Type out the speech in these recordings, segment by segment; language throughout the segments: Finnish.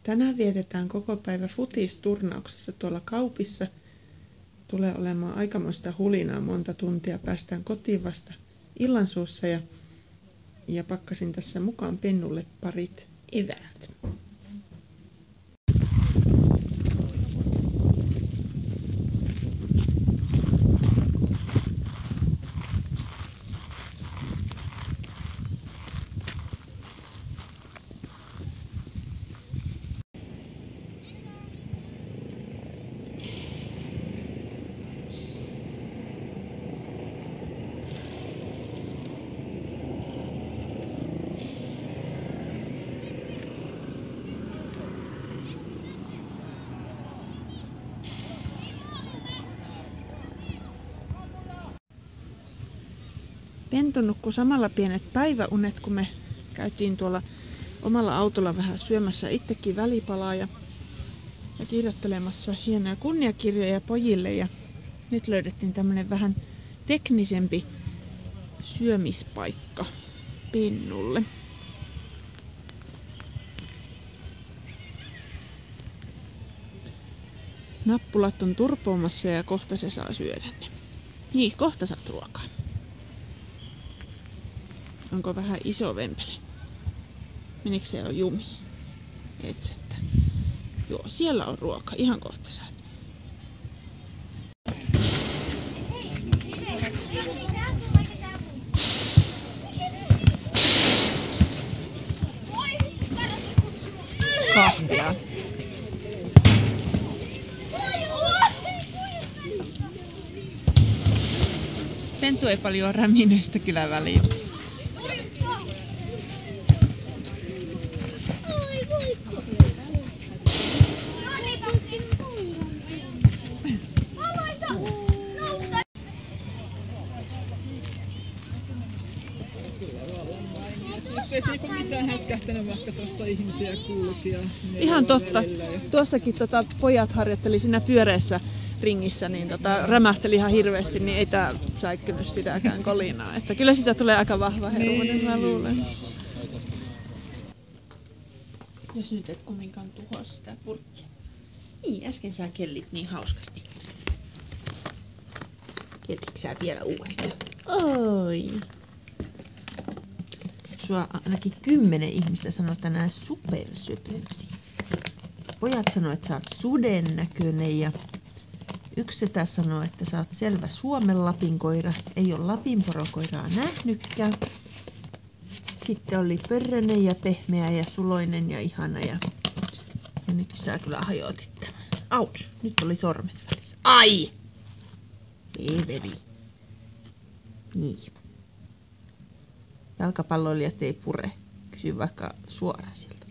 Tänään vietetään koko päivä futisturnauksessa tuolla kaupissa. Tulee olemaan aikamoista hulinaa, monta tuntia. Päästään kotiin vasta illansuussa ja pakkasin tässä mukaan Pennulle parit eväät. Pentu nukkui samalla pienet päiväunet, kun me käytiin tuolla omalla autolla vähän syömässä itsekin välipalaa ja kirjoittelemassa hienoja kunniakirjoja pojille. Ja nyt löydettiin tämmönen vähän teknisempi syömispaikka Pennulle. Nappulat on turpoamassa ja kohta se saa syödä ne. Niin, kohta saat ruokaa. Onko vähän iso vempeli? Menikö se on jumi? Etsettä. Joo, siellä on ruoka. Ihan kohta saat. Kahvia. Pentu ei paljon rämineistä kyllä väliä. Ei se mitään hätkähtänyt, vaikka tuossa ihmisiä kulki. Ihan totta. Tuossakin pojat harjoitteli siinä pyöreässä ringissä, niin rämähteli ihan hirveästi, niin ei tää säikkynyt sitäkään kolinaa. Että kyllä sitä tulee aika vahva heroinen, mä luulen. Jos nyt et kumminkaan tuhoa sitä purkkia. Niin, äsken sä kellit niin hauskasti. Kellitkö sä vielä uudestaan? Oi! Sua ainakin 10 ihmistä sanoo tänään supersöpöksi. Pojat sanoo, että sä oot suden näköinen ja yksi setä sanoo, että sä oot selvä Suomen lapinkoira. Ei ole lapinporokoiraa nähnytkään. Sitten oli pörrönen ja pehmeä ja suloinen ja ihana ja nyt sä kyllä hajotit tämän. Auts, nyt oli sormet välissä. Ai! Everi. Niin. Jalkapalloilijat ei pure. Kysy vaikka suoraan sieltä.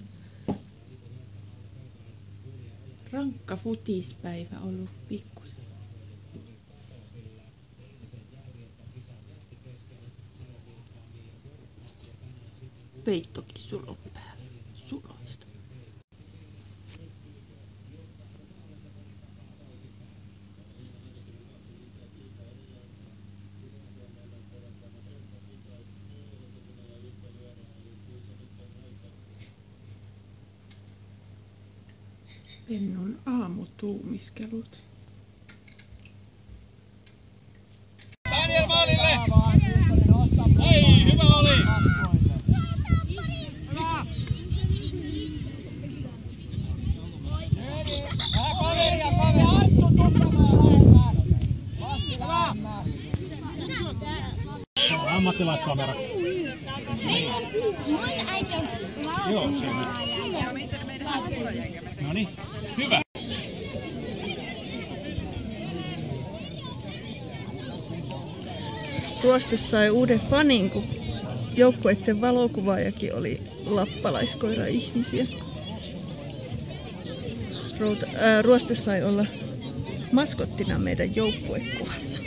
Rankka futispäivä ollut pikkusen. Peittokin sulon päällä. Suloista. Pennun aamutuumiskelut. Daniel maalille! Ei, hyvä oli! Vähän kaveria, ammattilaiskamera. Joo, se on. No niin, hyvä. Ruoste sai uuden fanin, kun joukkueiden valokuvaajakin oli lappalaiskoira-ihmisiä. Ruoste sai olla maskottina meidän joukkuekuvassa.